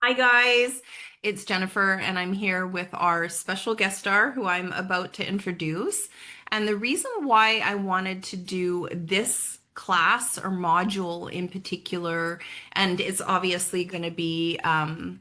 Hi guys, it's Jennifer and I'm here with our special guest star who I'm about to introduce. And the reason why I wanted to do this class or module in particular, and it's obviously going to be some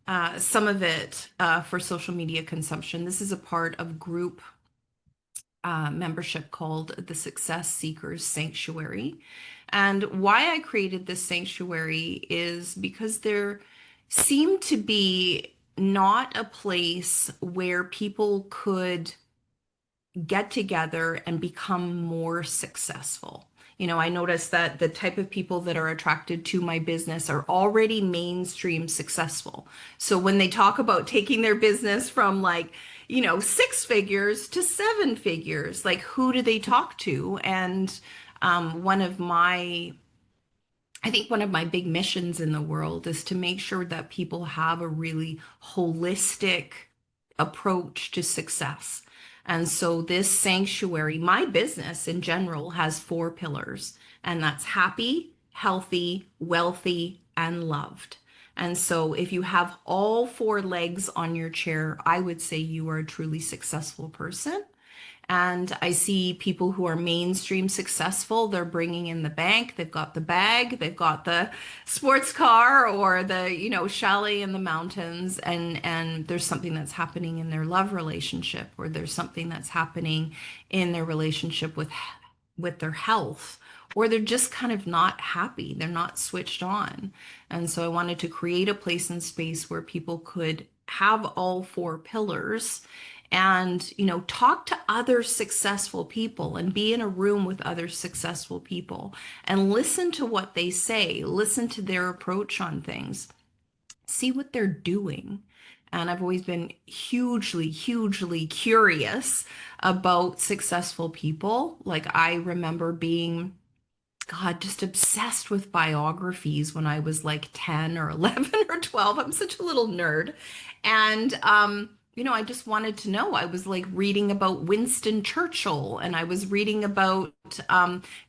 of it for social media consumption. This is a part of group membership called the Success Seekers Sanctuary. And why I created this sanctuary is because there seemed to be not a place where people could get together and become more successful. I noticed that the type of people that are attracted to my business are already mainstream successful. So when they talk about taking their business from six figures to seven figures, like who do they talk to? And one of my I think one of my big missions in the world is to make sure that people have a really holistic approach to success. And so this sanctuary, my business in general, has four pillars, and that's happy, healthy, wealthy, and loved. And so if you have all four legs on your chair, I would say you are a truly successful person. And I see people who are mainstream successful. They're bringing in the bank. They've got the bag. They've got the sports car or the chalet in the mountains. And there's something that's happening in their love relationship, or there's something that's happening in their relationship with their health, or they're just kind of not happy. They're not switched on. And so I wanted to create a place and space where people could have all four pillars and talk to other successful people and be in a room with other successful people and listen to what they say, listen to their approach on things, see what they're doing. And I've always been hugely curious about successful people. Like I remember being, God, just obsessed with biographies when I was like 10 or 11 or 12. I'm such a little nerd. And, I just wanted to know. I was like reading about Winston Churchill and I was reading about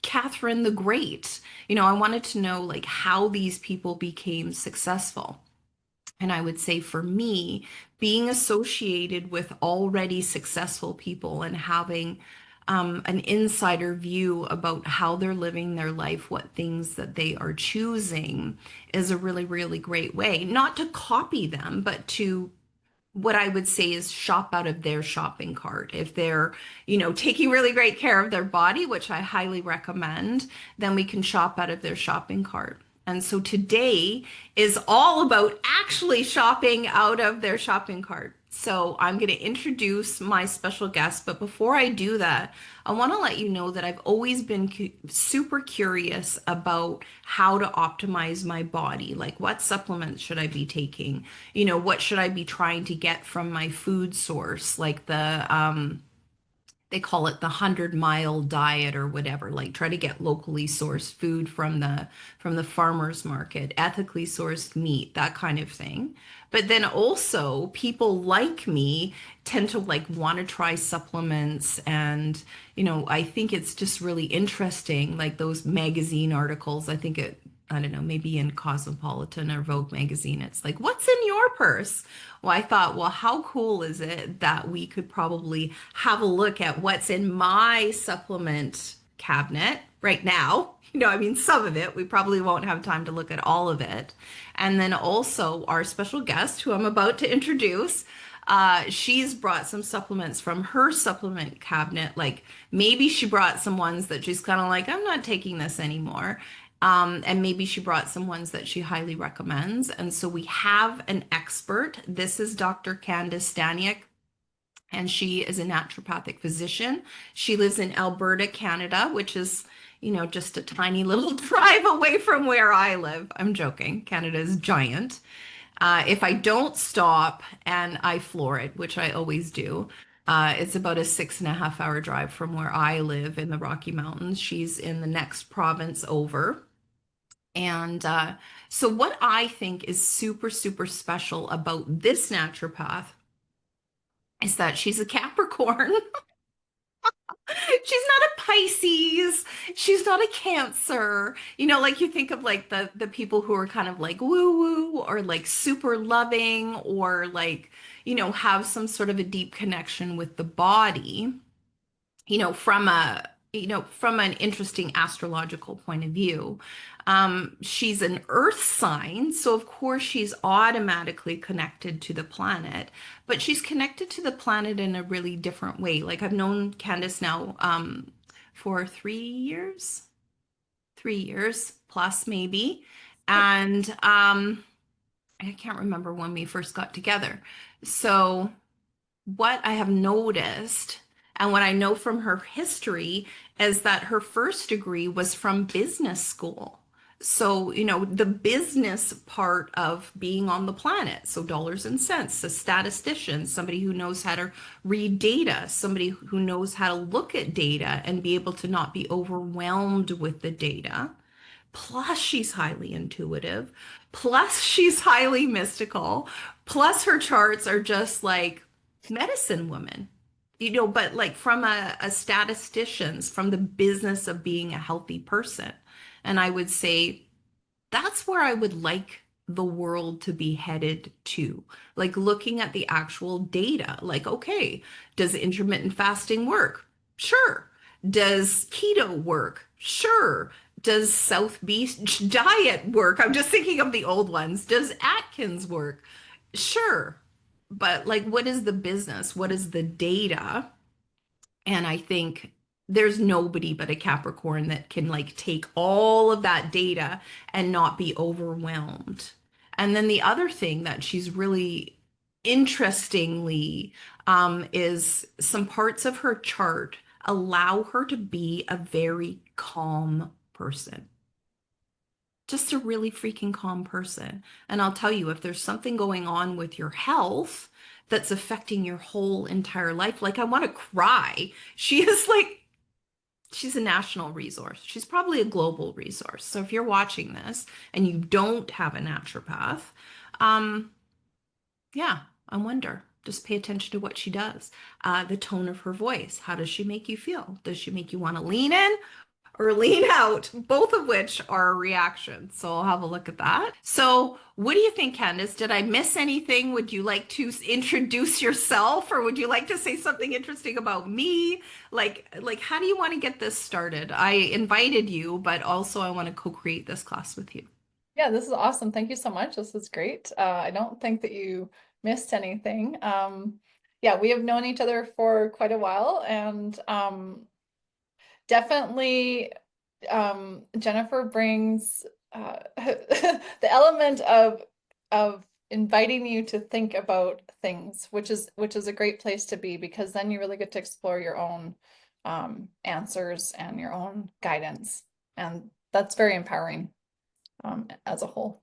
Catherine the Great. I wanted to know like how these people became successful. And I would say for me, being associated with already successful people and having an insider view about how they're living their life, what things that they are choosing is a really great way, not to copy them, but to what I would say is shop out of their shopping cart. If they're, taking really great care of their body, which I highly recommend, then we can shop out of their shopping cart. And so today is all about actually shopping out of their shopping cart. So I'm going to introduce my special guest, but before I do that, I want to let you know that I've always been super curious about how to optimize my body. Like what supplements should I be taking? What should I be trying to get from my food source? Like they call it the 100 mile diet or whatever, like try to get locally sourced food from the farmers market, ethically sourced meat, that kind of thing. But then also people like me tend to like want to try supplements, and I think it's just really interesting, like those magazine articles. I don't know, maybe in Cosmopolitan or Vogue magazine, it's like, what's in your purse? Well, I thought, well, how cool is it that we could probably have a look at what's in my supplement cabinet right now? I mean, some of it, we probably won't have time to look at all of it. And then also our special guest, who I'm about to introduce, she's brought some supplements from her supplement cabinet. Like maybe she brought some ones that she's kind of like, I'm not taking this anymore. And maybe she brought some ones that she highly recommends. And so we have an expert. This is Dr. Candace Staniak, and she is a naturopathic physician. She lives in Alberta, Canada, which is, just a tiny little drive away from where I live. I'm joking. Canada is giant. If I don't stop and I floor it, which I always do, it's about a 6.5 hour drive from where I live in the Rocky Mountains. She's in the next province over. And so, what I think is super special about this naturopath is that she's a Capricorn. She's not a Pisces. She's not a Cancer. You know, like you think of like the people who are kind of like woo woo or like super loving or like, have some sort of a deep connection with the body, from an interesting astrological point of view. She's an earth sign, so of course she's automatically connected to the planet, but she's connected to the planet in a really different way. Like I've known Candace now for 3 years plus maybe. And I can't remember when we first got together. So what I have noticed and what I know from her history is that her first degree was from business school. So, the business part of being on the planet. So, dollars and cents, a statistician, somebody who knows how to read data, somebody who knows how to look at data and be able to not be overwhelmed with the data. Plus, she's highly intuitive. Plus, she's highly mystical. Plus, her charts are just like medicine woman, but like from a statistician's, from the business of being a healthy person. And I would say that's where I would like the world to be headed to. Like looking at the actual data, like, okay, does intermittent fasting work? Sure. Does keto work? Sure. Does South Beach diet work? I'm just thinking of the old ones. Does Atkins work? Sure. But like, what is the business? What is the data? And I think there's nobody but a Capricorn that can like take all of that data and not be overwhelmed. And then the other thing that she's really interestingly is some parts of her chart allow her to be a very calm person, just a really freaking calm person. And I'll tell you, if there's something going on with your health that's affecting your whole entire life, like I want to cry. She is like, she's a national resource. She's probably a global resource. So if you're watching this and you don't have a naturopath, um, yeah, I wonder. Just pay attention to what she does. The tone of her voice. How does she make you feel? Does she make you want to lean in or lean out, both of which are a reaction. So I'll have a look at that. So, what do you think, Candice? Did I miss anything? Would you like to introduce yourself, or would you like to say something interesting about me? Like, how do you want to get this started? I invited you, but also I want to co-create this class with you. Yeah, this is awesome. Thank you so much. This is great. I don't think that you missed anything. Yeah, we have known each other for quite a while, and definitely Jennifer brings the element of inviting you to think about things, which is a great place to be, because then you really get to explore your own answers and your own guidance, and that's very empowering as a whole.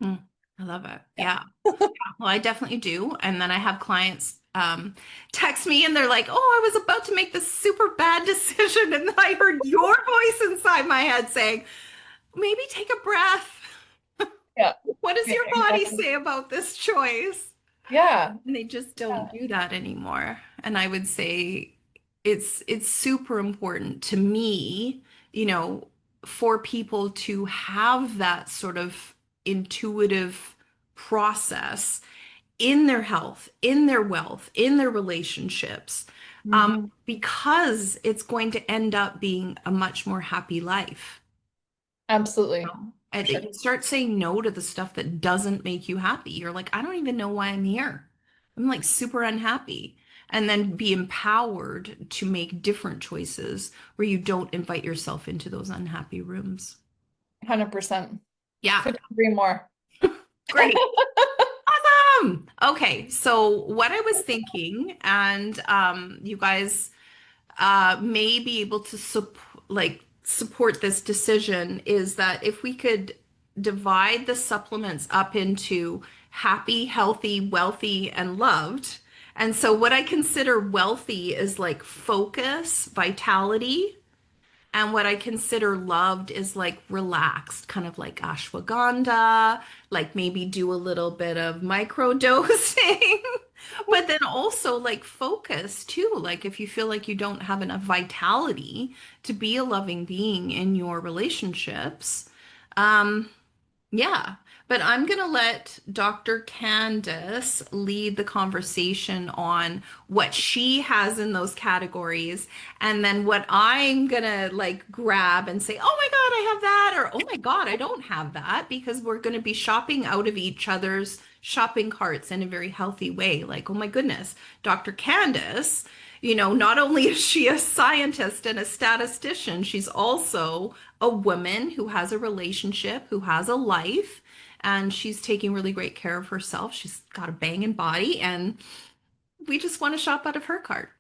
Mm, I love it. Yeah. Yeah. Well, I definitely do. And then I have clients text me and they're like, oh, I was about to make this super bad decision. And then I heard your voice inside my head saying, maybe take a breath. Yeah. What does Yeah, your body exactly. say about this choice? Yeah. And they just don't Yeah. do that anymore. And I would say it's super important to me, you know, for people to have that sort of intuitive process in their health, in their wealth, in their relationships, Mhm. because it's going to end up being a much more happy life. Absolutely. For And sure. you start saying no to the stuff that doesn't make you happy. You're like, I don't even know why I'm here. I'm like super unhappy. And then be empowered to make different choices where you don't invite yourself into those unhappy rooms. 100%. Yeah, Couldn't agree more. great. Okay, so what I was thinking, and you guys may be able to support this decision, is that if we could divide the supplements up into happy, healthy, wealthy, and loved. And so what I consider wealthy is like focus, vitality, And what I consider loved is like relaxed, kind of like ashwagandha, like maybe do a little bit of micro dosing, but then also like focus too. Like if you feel like you don't have enough vitality to be a loving being in your relationships, um, yeah, but I'm going to let Dr. Candace lead the conversation on what she has in those categories. And then what I'm going to like grab and say, oh my God, I have that. Or oh my God, I don't have that. Because we're going to be shopping out of each other's shopping carts in a very healthy way. Like, oh my goodness, Dr. Candace, not only is she a scientist and a statistician, she's also a woman who has a relationship, who has a life, and she's taking really great care of herself. She's got a banging body, and we just want to shop out of her cart.